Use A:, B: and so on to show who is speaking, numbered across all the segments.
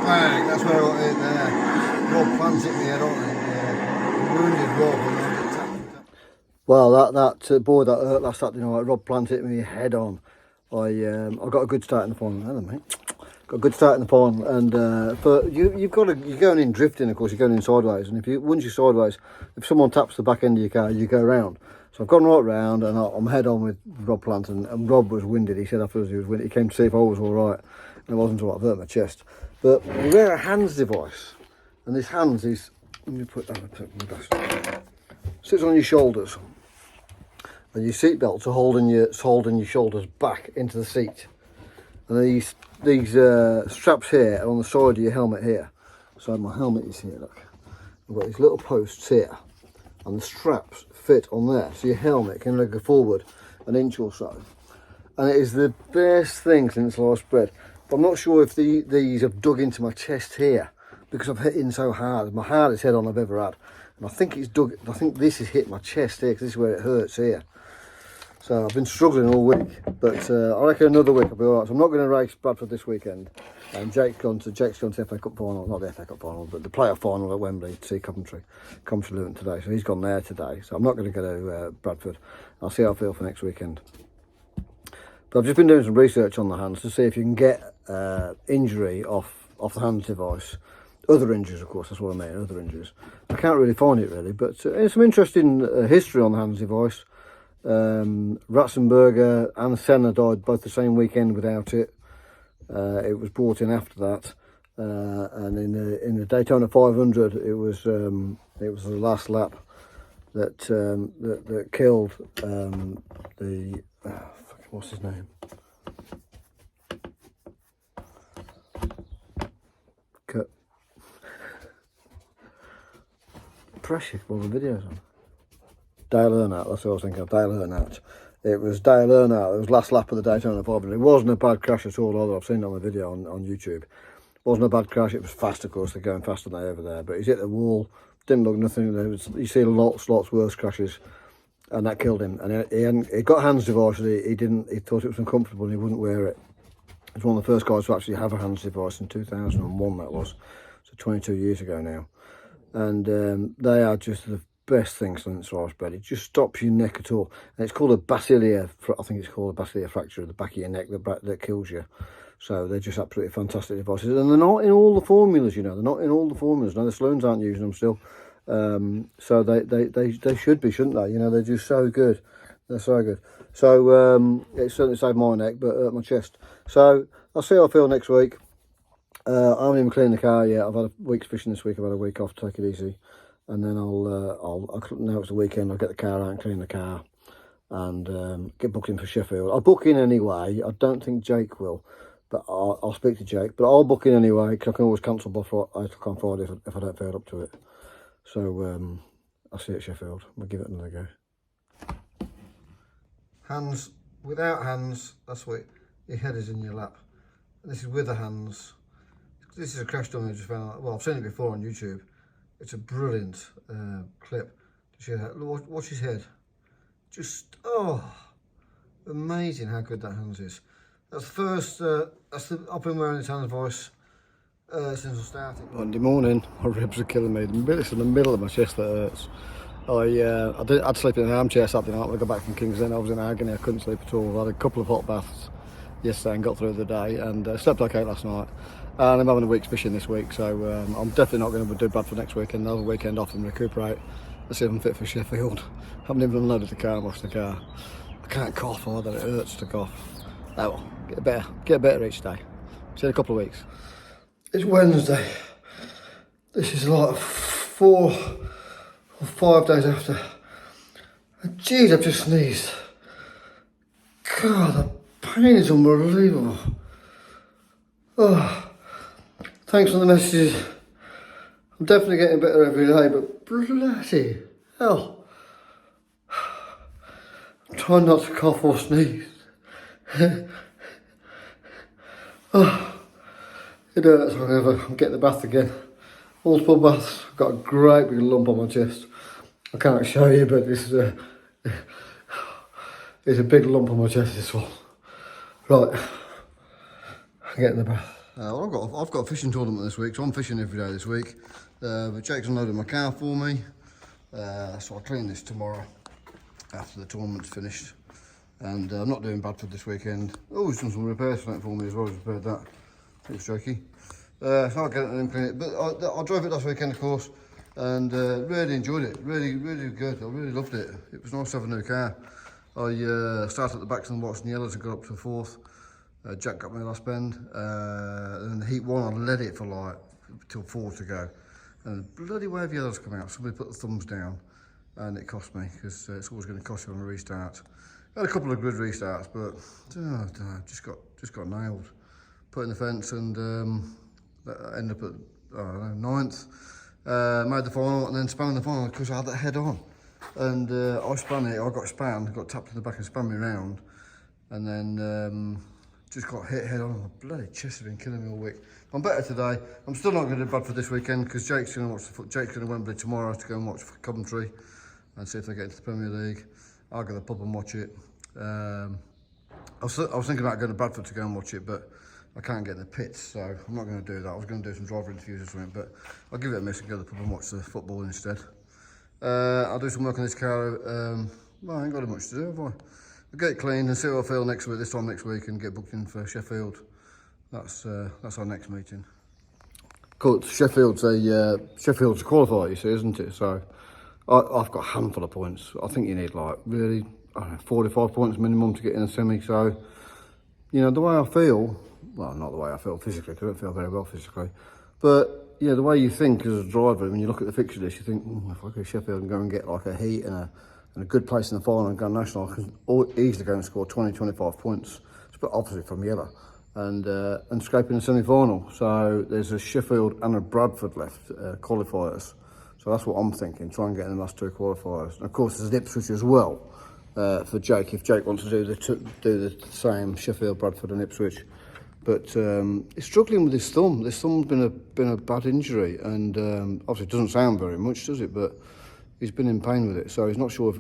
A: bang, that's where I got hit there. Rob planted me head on and wounded Rob. And well, that boy that hurt last Saturday night, Rob planted me head on. I got a good start in the pond. Hello, mate. Got a good start in the pond, and you've got to, you're going in drifting. Of course, you're going in sideways, and once you're sideways, if someone taps the back end of your car, you go round. So I've gone right round, and I'm head on with Rob Planton, and Rob was winded. He said afterwards he was winded. He came to see if I was all right, and it wasn't all right. I've hurt my chest. But you wear a hands device, and this hands is, let me put that, sits on your shoulders, and your seat belts are holding your shoulders back into the seat. And these straps here are on the side of your helmet here. So my helmet is here, look. I've got these little posts here, and the straps fit on there. So your helmet can go forward an inch or so. And it is the best thing since last bred. But I'm not sure if these have dug into my chest here, because I've hit in so hard. My hardest head on I've ever had. And I think this has hit my chest here, because this is where it hurts here. So I've been struggling all week, but I reckon another week I'll be alright. So I'm not going to race Bradford this weekend. And Jake's gone to the FA Cup final, not the FA Cup final, but the playoff final at Wembley to see Coventry Luton today. So he's gone there today. So I'm not going to go to Bradford. I'll see how I feel for next weekend. But I've just been doing some research on the hands to see if you can get injury off the hands device. Other injuries, of course, that's what I mean, other injuries. I can't really find it really, but there's some interesting history on the hands device. Ratzenberger and Senna died both the same weekend without it. It was brought in after that, and in the Daytona 500, it was the last lap that killed what's his name? Precious, well, the video's on. Dale Earnhardt, that's what I was thinking of, Dale Earnhardt. It was Dale Earnhardt, it was last lap of the Daytona 500. It wasn't a bad crash at all either. I've seen it on the video on YouTube. It wasn't a bad crash, it was fast, of course, they're going faster than they over there. But he's hit the wall, didn't look nothing. You see lots worse crashes, and that killed him. And he got hands device, he thought it was uncomfortable and he wouldn't wear it. He was one of the first guys to actually have a hands device in 2001, that was. So 22 years ago now. And they are just the best thing since sliced bread. It just stops your neck at all, and it's called a basilia. I think it's called a basilia fracture of the back of your neck that kills you. So they're just absolutely fantastic devices, and they're not in all the formulas. You know, they're not in all the formulas. Now the saloons aren't using them still, so they should be, shouldn't they? You know, they're just so good. They're so good. So it certainly saved my neck, but hurt my chest. So I'll see how I feel next week. I haven't even cleaned the car yet. I've had a week's fishing this week. I've had a week off to take it easy. And then I'll now it's the weekend, I'll get the car out and clean the car and get booked in for Sheffield. I'll book in anyway. I don't think Jake will, but I'll speak to Jake. But I'll book in anyway, because I can always cancel by 8 o'clock on Friday if I don't feel up to it. So I'll see you at Sheffield. We'll give it another go. Hands, without hands, that's what your head is in your lap. And this is with the hands. This is a crash dummy I just found. Well, I've seen it before on YouTube. It's a brilliant clip to share that. Watch his head. Just, amazing how good that hands is. That's the first, I've been wearing this hands voice since I started. Monday morning, my ribs are killing me. It's in the middle of my chest that hurts. I'd sleep in an armchair Saturday night when I got back from King's Lynn. I was in agony, I couldn't sleep at all. I had a couple of hot baths yesterday and got through the day, and slept okay last night. And I'm having a week's fishing this week, so I'm definitely not going to do Bradford next weekend. I'll have a weekend off and recuperate. Let's see if I'm fit for Sheffield. I haven't even unloaded the car and washed the car. I can't cough either, it hurts to cough. Oh well, get better each day. See you in a couple of weeks. It's Wednesday. This is like 4 or 5 days after. Jeez, I've just sneezed. God, the pain is unbelievable. Oh. Thanks for the messages. I'm definitely getting better every day, but bloody hell. I'm trying not to cough or sneeze. Oh, it hurts whenever I get the bath again. Multiple baths. I've got a great big lump on my chest. I can't show you, but this is it's a big lump on my chest, this one. Right, I'm getting the bath. Well, I've got a fishing tournament this week, so I'm fishing every day this week. But Jake's unloaded my car for me, so I'll clean this tomorrow after the tournament's finished. And I'm not doing Bradford this weekend. Oh, he's done some repairs for me as well. He's repaired that. Thanks, Jakey. So I'll get it and clean it. But I drove it last weekend, of course, and really enjoyed it. Really good. I really loved it. It was nice to have a new car. I started at the backs and watched the yellows and got up to the 4th. Jack got me last bend, and the heat 1 I let it for like till 4 to go, and the bloody wave yellows come out. Somebody put the thumbs down, and it cost me, because it's always going to cost you on a restart. I had a couple of good restarts, but just got nailed. Put in the fence and ended up at 9th. Made the final and then spun in the final because I had that head on, and I spun it. I got spanned, got tapped in the back and spun me round, and then. Just got hit head on. My bloody chest has been killing me all week. I'm better today. I'm still not going to do Bradford this weekend because Jake's going to Wembley tomorrow to go and watch Coventry and see if they get into the Premier League. I'll go to the pub and watch it. I was thinking about going to Bradford to go and watch it, but I can't get in the pits, so I'm not going to do that. I was going to do some driver interviews or something, but I'll give it a miss and go to the pub and watch the football instead. I'll do some work on this car. Well, I ain't got much to do, have I? I'll get it cleaned and see how I feel this time next week, and get booked in for Sheffield. That's our next meeting. Cool. Sheffield's a qualifier, you see, isn't it? So I've got a handful of points. I think you need like really, I don't know, 45 points minimum to get in a semi. So, you know, the way I feel, well, not the way I feel physically, because I don't feel very well physically, but yeah, the way you think as a driver, when you look at the fixture list, you think, if I go to Sheffield and go and get like a heat and a good place in the final and go national, I can easily go and score 20, 25 points, but obviously from yellow, and scraping the semi-final. So there's a Sheffield and a Bradford left, qualifiers. So that's what I'm thinking, try and get in the last 2 qualifiers. And of course there's an Ipswich as well, for Jake, if Jake wants to do the same, Sheffield, Bradford and Ipswich. But he's struggling with his thumb. This thumb's been a bad injury, and obviously it doesn't sound very much, does it? But he's been in pain with it, so he's not sure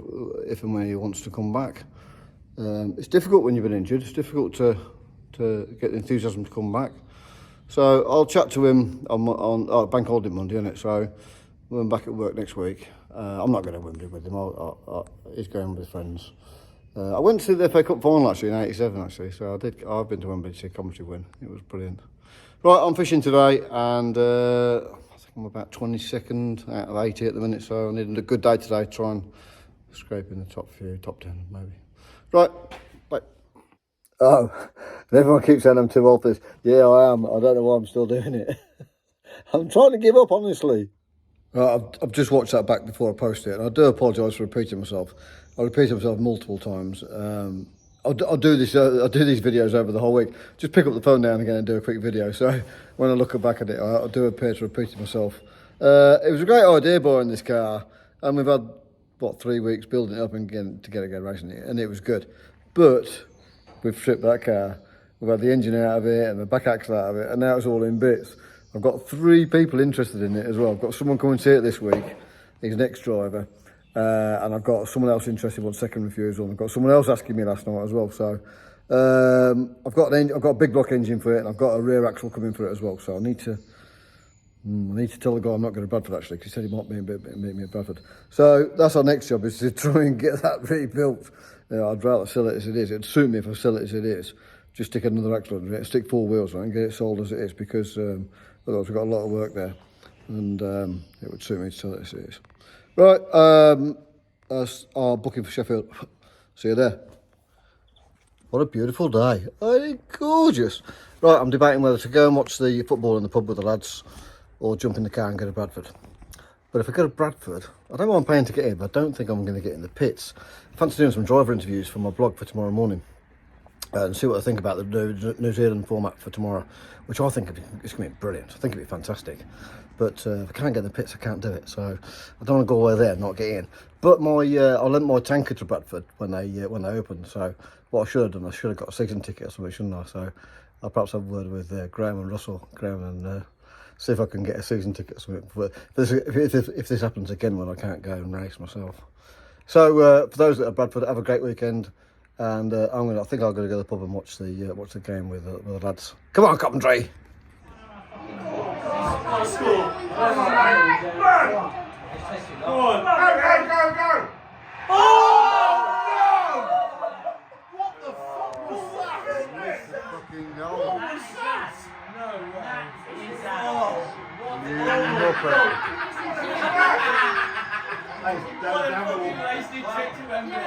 A: if and when he wants to come back. It's difficult when you've been injured. It's difficult to get the enthusiasm to come back. So I'll chat to him on Bank Holiday Monday, isn't it? So when I'm back at work next week, I'm not going to Wembley with him. He's going with his friends. I went to the FA Cup final actually in '87 actually, so I've been to Wembley to see Coventry win. It was brilliant. Right, I'm fishing today, and I'm about 22nd out of 80 at the minute, so I need a good day today to try and scrape in the top 10 maybe. Right, bye. Oh, and everyone keeps saying I'm too old for this. Yeah, I am. I don't know why I'm still doing it. I'm trying to give up, honestly. I've just watched that back before I post it, and I do apologise for repeating myself. I repeated myself multiple times. I'll do these videos over the whole week. Just pick up the phone now and again and do a quick video. So when I look back at it, I do appear to repeat myself. It was a great idea buying this car, and we've had 3 weeks building it up and to get it going racing it, and it was good. But we've stripped that car. We've had the engine out of it and the back axle out of it, and now it's all in bits. I've got 3 people interested in it as well. I've got someone coming to see it this week. He's an ex-driver. And I've got someone else interested in second refusal. And I've got someone else asking me last night as well. So I've got a big block engine for it, and I've got a rear axle coming for it as well. So I need to tell the guy I'm not going to Bradford actually, because he said he might meet me at Bradford. So that's our next job, is to try and get that rebuilt. I'd rather sell it as it is. It'd suit me if I sell it as it is. Just stick another axle under it, stick 4 wheels on it, and get it sold as it is, because otherwise we've got a lot of work there, and it would suit me to sell it as it is. Right, our booking for Sheffield. See you there. What a beautiful day. Gorgeous. Right, I'm debating whether to go and watch the football in the pub with the lads, or jump in the car and go to Bradford. But if I go to Bradford, I don't mind paying to get in, but I don't think I'm going to get in the pits. I fancy doing some driver interviews for my blog for tomorrow morning, and see what I think about the New Zealand format for tomorrow, which I think is going to be brilliant. I think it'll be fantastic. But if I can't get in the pits, I can't do it. So I don't want to go away there and not get in. But I lent my tanker to Bradford when they opened. So what I should have done, I should have got a season ticket or something, shouldn't I? So I'll perhaps have a word with Graham and see if I can get a season ticket or something. But if this happens again when I can't go and race myself. So for those that are Bradford, have a great weekend. And I think I'm going to go to the pub and watch the game with the lads. Come on, Coventry!
B: Oh, score. Come on. Go on. Go. Oh, no! What the fuck was that?
A: Missed the fucking goal.
B: What was that? No way.
A: You muppet.
B: Hey, don't wasted trip to Wembley.